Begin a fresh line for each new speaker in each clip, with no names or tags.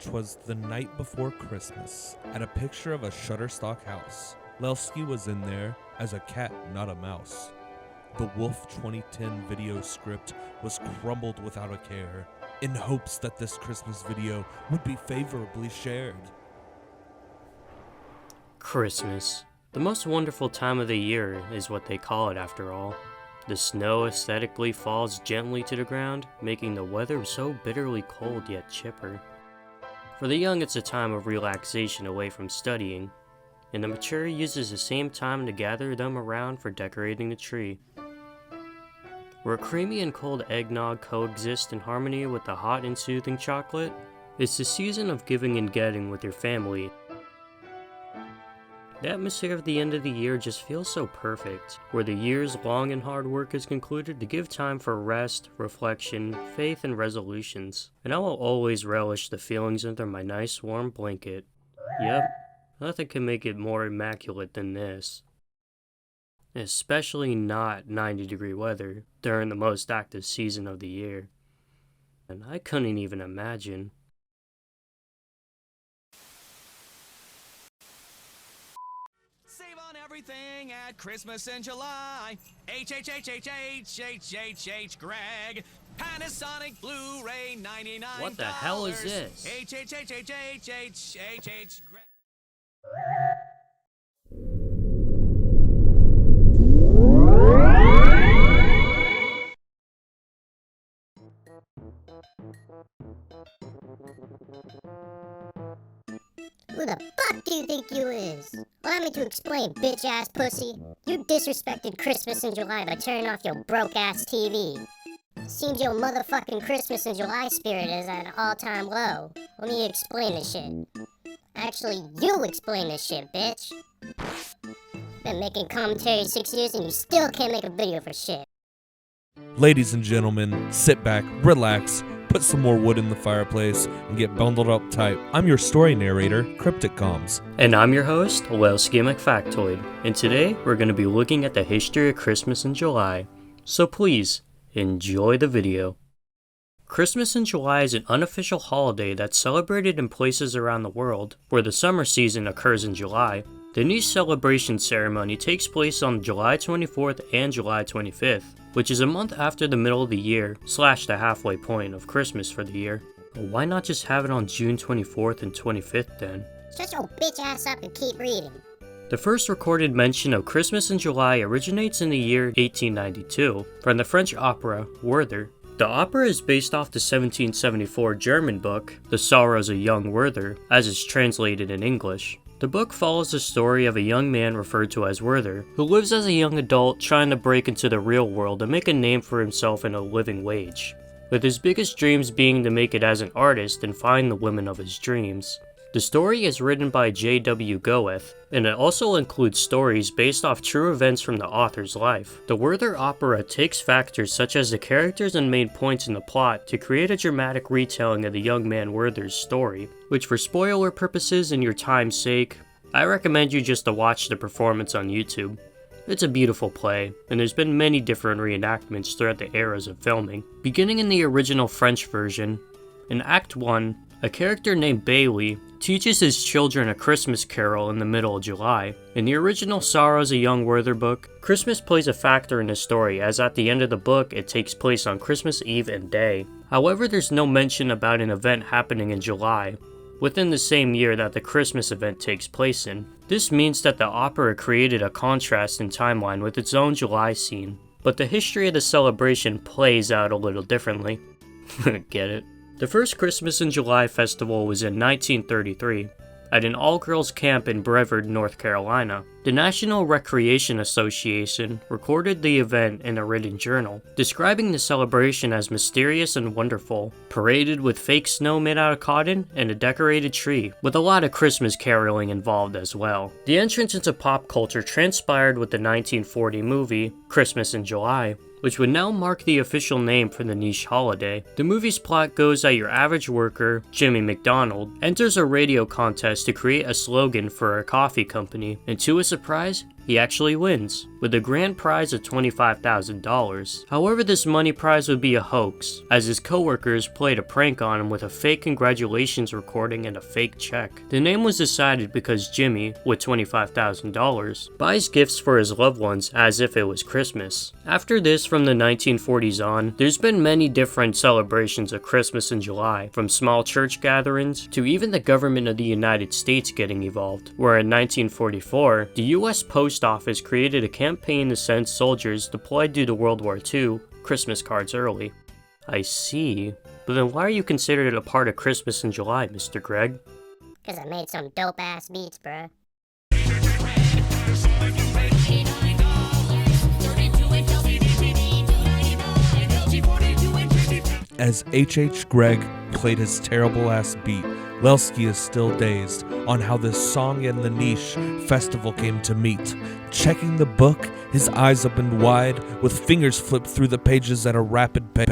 'Twas the night before Christmas, at a picture of a Shutterstock house. Lelskia was in there as a cat, not a mouse. The Wolf 2010 video script was crumbled without a care, in hopes that this Christmas video would be favorably shared.
Christmas. The most wonderful time of the year is what they call it after all. The snow aesthetically falls gently to the ground, making the weather so bitterly cold yet chipper. For the young, it's a time of relaxation away from studying, and the mature uses the same time to gather them around for decorating the tree. Where creamy and cold eggnog coexist in harmony with the hot and soothing chocolate, it's the season of giving and getting with your family. The atmosphere of the end of the year just feels so perfect, where the year's long and hard work is concluded to give time for rest, reflection, faith, and resolutions. And I will always relish the feelings under my nice warm blanket. Yep, nothing can make it more immaculate than this. Especially not 90-degree weather during the most active season of the year. And I couldn't even imagine.
Save on everything at Christmas in July. HHgregg. Panasonic Blu-ray $99.
What the hell is this?
HHgregg.
Who the fuck do you think you is? Allow me to explain, bitch-ass pussy. You disrespected Christmas in July by turning off your broke-ass TV. Seems your motherfucking Christmas in July spirit is at an all-time low. Let me explain this shit. Actually, you explain this shit, bitch. Been making commentary 6 years and you still can't make a video for shit.
Ladies and gentlemen, sit back, relax, put some more wood in the fireplace, and get bundled up tight. I'm your story narrator, Cryptic Comms.
And I'm your host, lelskia McFactoid, and today we're going to be looking at the history of Christmas in July. So please, enjoy the video. Christmas in July is an unofficial holiday that's celebrated in places around the world where the summer season occurs in July. The niche celebration ceremony takes place on July 24th and July 25th, which is a month after the middle of the year / the halfway point of Christmas for the year. Well, why not just have it on June 24th and 25th then?
Shut your bitch ass up and keep reading.
The first recorded mention of Christmas in July originates in the year 1892 from the French opera Werther. The opera is based off the 1774 German book The Sorrows of Young Werther, as is translated in English. The book follows the story of a young man referred to as Werther, who lives as a young adult trying to break into the real world and make a name for himself in a living wage, with his biggest dreams being to make it as an artist and find the women of his dreams. The story is written by J.W. Goethe, and it also includes stories based off true events from the author's life. The Werther opera takes factors such as the characters and main points in the plot to create a dramatic retelling of the young man Werther's story, which for spoiler purposes and your time's sake, I recommend you just to watch the performance on YouTube. It's a beautiful play, and there's been many different reenactments throughout the eras of filming. Beginning in the original French version, in Act 1, a character named Bailey teaches his children a Christmas carol in the middle of July. In the original Sorrows of Young Werther book, Christmas plays a factor in the story, as at the end of the book it takes place on Christmas Eve and day. However, there's no mention about an event happening in July, within the same year that the Christmas event takes place in. This means that the opera created a contrast in timeline with its own July scene, but the history of the celebration plays out a little differently. Get it? The first Christmas in July festival was in 1933 at an all-girls camp in Brevard, North Carolina. The National Recreation Association recorded the event in a written journal, describing the celebration as mysterious and wonderful, paraded with fake snow made out of cotton and a decorated tree, with a lot of Christmas caroling involved as well. The entrance into pop culture transpired with the 1940 movie Christmas in July, which would now mark the official name for the niche holiday. The movie's plot goes that your average worker, Jimmy McDonald, enters a radio contest to create a slogan for a coffee company, and to his surprise, He actually wins, with a grand prize of $25,000. However, this money prize would be a hoax, as his coworkers played a prank on him with a fake congratulations recording and a fake check. The name was decided because Jimmy, with $25,000, buys gifts for his loved ones as if it was Christmas. After this, from the 1940s on, there's been many different celebrations of Christmas in July, from small church gatherings to even the government of the United States getting involved, where in 1944, the US Post Office created a campaign to send soldiers deployed due to World War II Christmas cards early. I see. But then why are you considered a part of Christmas in July, Mr. Gregg?
Cause I made some dope ass beats, bruh.
As HHgregg played his terrible ass beat, Lelskia is still dazed on how this song and the niche festival came to meet. Checking the book, his eyes opened wide, with fingers flipped through the pages at a rapid pace.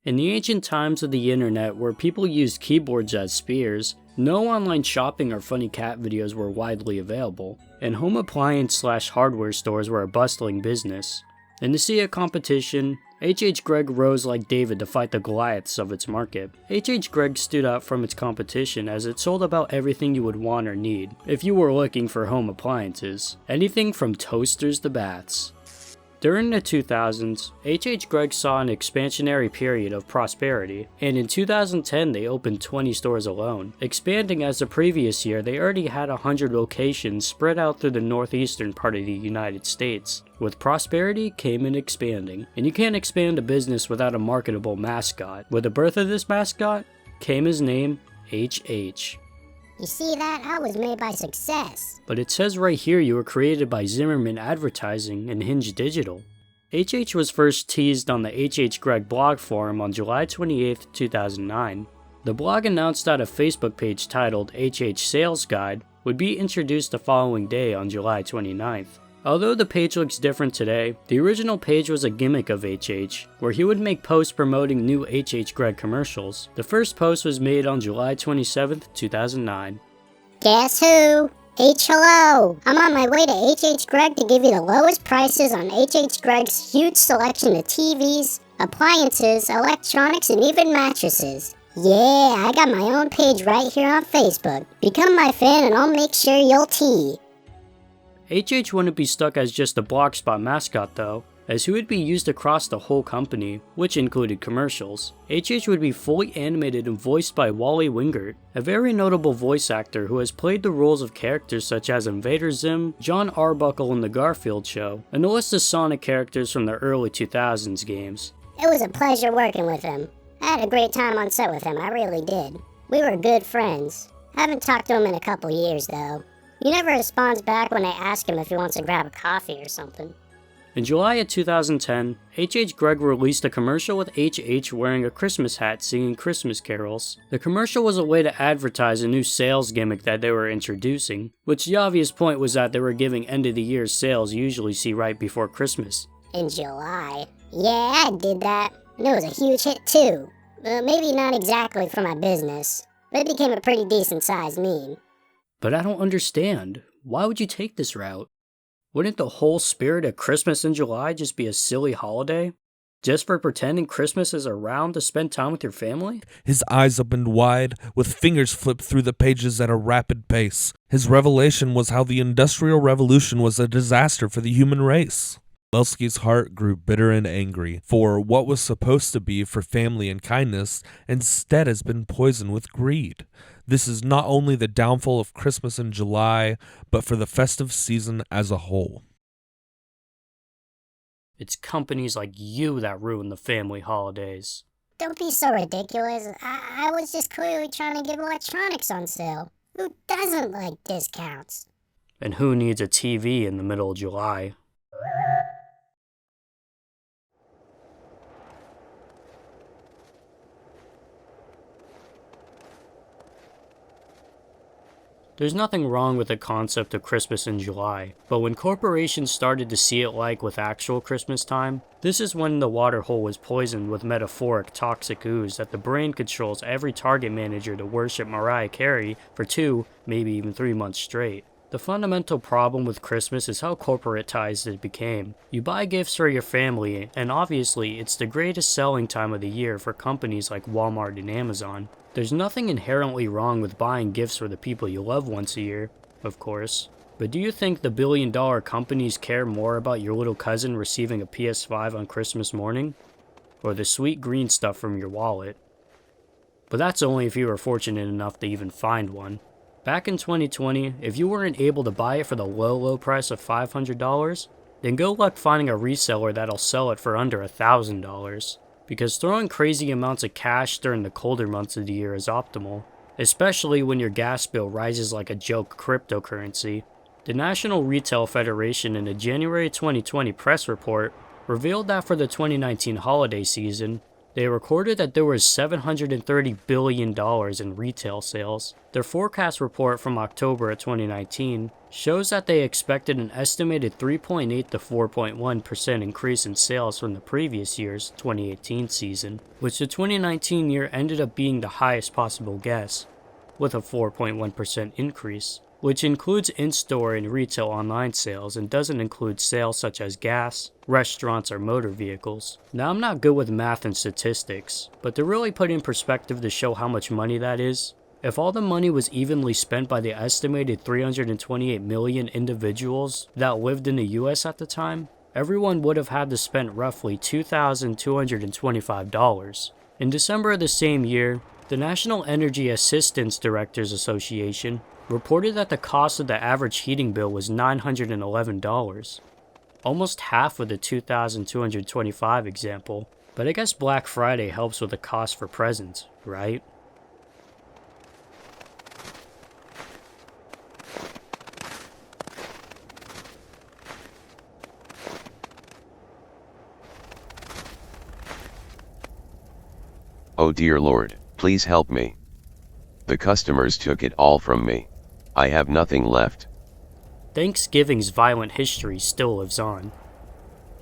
In the ancient times of the internet, where people used keyboards as spears, no online shopping or funny cat videos were widely available, and home appliance/hardware stores were a bustling business. In the sea of competition, HHgregg rose like David to fight the Goliaths of its market. HHgregg stood out from its competition as it sold about everything you would want or need if you were looking for home appliances, anything from toasters to baths. During the 2000s, HHgregg saw an expansionary period of prosperity, and in 2010 they opened 20 stores alone. Expanding as the previous year, they already had 100 locations spread out through the northeastern part of the United States. With prosperity came an expanding, and you can't expand a business without a marketable mascot. With the birth of this mascot came his name, HH.
You see that? I was made by success.
But it says right here you were created by Zimmerman Advertising and Hinge Digital. HH was first teased on the HHgregg blog forum on July 28, 2009. The blog announced that a Facebook page titled HH Sales Guide would be introduced the following day on July 29th. Although the page looks different today, the original page was a gimmick of HH, where he would make posts promoting new HHgregg commercials. The first post was made on July 27, 2009.
Guess who? Hello! I'm on my way to HHgregg to give you the lowest prices on HHgregg's huge selection of TVs, appliances, electronics, and even mattresses. Yeah, I got my own page right here on Facebook. Become my fan and I'll make sure you'll tea.
HH wouldn't be stuck as just a Blogspot mascot though, as he would be used across the whole company, which included commercials. HH would be fully animated and voiced by Wally Wingert, a very notable voice actor who has played the roles of characters such as Invader Zim, John Arbuckle in The Garfield Show, and a list of Sonic characters from the early 2000s games.
It was a pleasure working with him. I had a great time on set with him, I really did. We were good friends. Haven't talked to him in a couple years though. He never responds back when I ask him if he wants to grab a coffee or something.
In July of 2010, HHgregg released a commercial with HH wearing a Christmas hat singing Christmas carols. The commercial was a way to advertise a new sales gimmick that they were introducing, which the obvious point was that they were giving end-of-the-year sales you usually see right before Christmas.
In July? Yeah, I did that. And it was a huge hit too. Maybe not exactly for my business, but it became a pretty decent-sized meme.
But I don't understand. Why would you take this route? Wouldn't the whole spirit of Christmas in July just be a silly holiday? Just for pretending Christmas is around to spend time with your family?
His eyes opened wide, with fingers flipped through the pages at a rapid pace. His revelation was how the Industrial Revolution was a disaster for the human race. Lelski's heart grew bitter and angry, for what was supposed to be for family and kindness instead has been poisoned with greed. This is not only the downfall of Christmas in July, but for the festive season as a whole.
It's companies like you that ruin the family holidays.
Don't be so ridiculous. I was just clearly trying to get electronics on sale. Who doesn't like discounts?
And who needs a TV in the middle of July? There's nothing wrong with the concept of Christmas in July, but when corporations started to see it like with actual Christmas time, this is when the water hole was poisoned with metaphoric toxic ooze that the brain controls every target manager to worship Mariah Carey for 2, maybe even 3 months straight. The fundamental problem with Christmas is how corporatized it became. You buy gifts for your family, and obviously it's the greatest selling time of the year for companies like Walmart and Amazon. There's nothing inherently wrong with buying gifts for the people you love once a year, of course. But do you think the billion-dollar companies care more about your little cousin receiving a PS5 on Christmas morning? Or the sweet green stuff from your wallet? But that's only if you were fortunate enough to even find one. Back in 2020, if you weren't able to buy it for the low price of $500, then good luck finding a reseller that'll sell it for under $1,000. Because throwing crazy amounts of cash during the colder months of the year is optimal, especially when your gas bill rises like a joke cryptocurrency. The National Retail Federation in a January 2020 press report revealed that for the 2019 holiday season, they recorded that there was $730 billion in retail sales. Their forecast report from October of 2019 shows that they expected an estimated 3.8 to 4.1% increase in sales from the previous year's 2018 season, which the 2019 year ended up being the highest possible guess, with a 4.1% increase, which includes in-store and retail online sales and doesn't include sales such as gas, restaurants, or motor vehicles. Now, I'm not good with math and statistics, but to really put in perspective to show how much money that is, if all the money was evenly spent by the estimated 328 million individuals that lived in the US at the time, everyone would have had to spend roughly $2,225. In December of the same year, the National Energy Assistance Directors Association reported that the cost of the average heating bill was $911, almost half of the $2,225 example, but I guess Black Friday helps with the cost for presents, right?
Oh dear Lord, please help me. The customers took it all from me. I have nothing left.
Thanksgiving's violent history still lives on.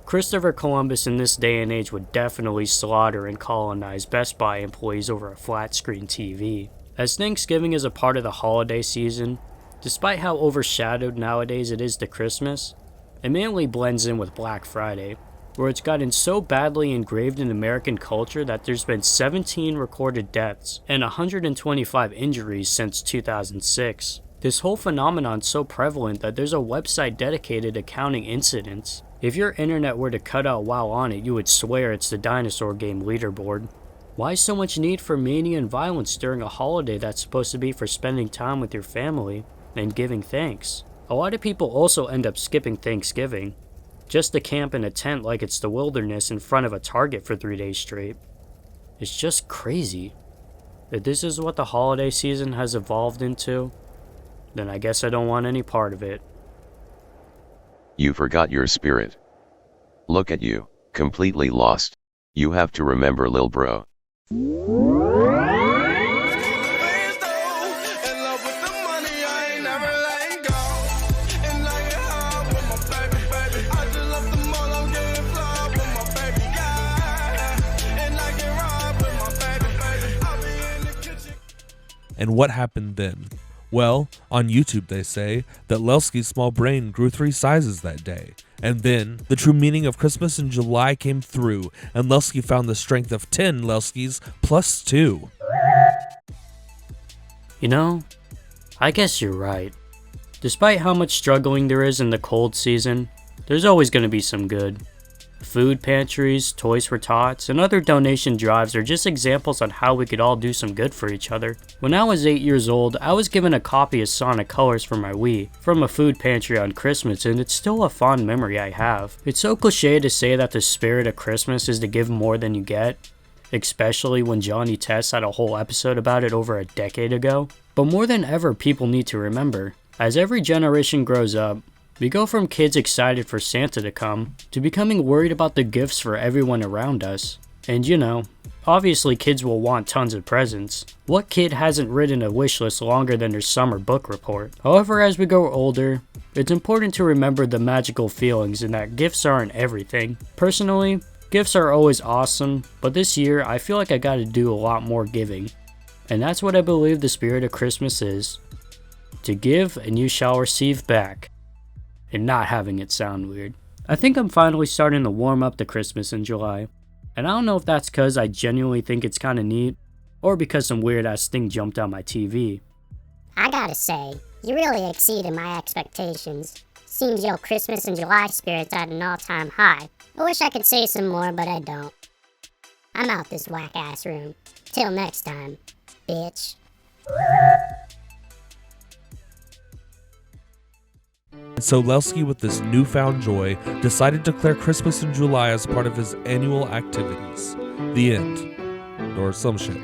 Christopher Columbus in this day and age would definitely slaughter and colonize Best Buy employees over a flat-screen TV. As Thanksgiving is a part of the holiday season, despite how overshadowed nowadays it is to Christmas, it mainly blends in with Black Friday, where it's gotten so badly engraved in American culture that there's been 17 recorded deaths and 125 injuries since 2006. This whole phenomenon's so prevalent that there's a website dedicated to counting incidents. If your internet were to cut out while on it, you would swear it's the dinosaur game leaderboard. Why so much need for mania and violence during a holiday that's supposed to be for spending time with your family and giving thanks? A lot of people also end up skipping Thanksgiving, just to camp in a tent like it's the wilderness in front of a Target for 3 days straight. It's just crazy. If this is what the holiday season has evolved into, then I guess I don't want any part of it.
You forgot your spirit. Look at you, completely lost. You have to remember lil bro.
And what happened then? Well, on YouTube they say that Lelski's small brain grew 3 sizes that day. And then, the true meaning of Christmas in July came through, and Lelsky found the strength of 10 Lelskis plus 2.
You know, I guess you're right. Despite how much struggling there is in the cold season, there's always going to be some good. Food pantries, Toys for Tots, and other donation drives are just examples on how we could all do some good for each other. When I was 8 years old, I was given a copy of Sonic Colors for my Wii from a food pantry on Christmas, and it's still a fond memory I have. It's so cliche to say that the spirit of Christmas is to give more than you get, especially when Johnny Test had a whole episode about it over a decade ago. But more than ever, people need to remember, as every generation grows up, we go from kids excited for Santa to come, to becoming worried about the gifts for everyone around us. And you know, obviously kids will want tons of presents. What kid hasn't written a wish list longer than their summer book report? However, as we grow older, it's important to remember the magical feelings and that gifts aren't everything. Personally, gifts are always awesome, but this year I feel like I gotta do a lot more giving. And that's what I believe the spirit of Christmas is. To give and you shall receive back. And not having it sound weird. I think I'm finally starting to warm up to Christmas in July. And I don't know if that's cause I genuinely think it's kinda neat, or because some weird ass thing jumped on my TV.
I gotta say, you really exceeded my expectations. Seems your Christmas in July spirit's at an all-time high. I wish I could say some more, but I don't. I'm out this whack-ass room. Till next time, bitch.
And so Lelsky, with this newfound joy, decided to declare Christmas in July as part of his annual activities. The end. Or some shit.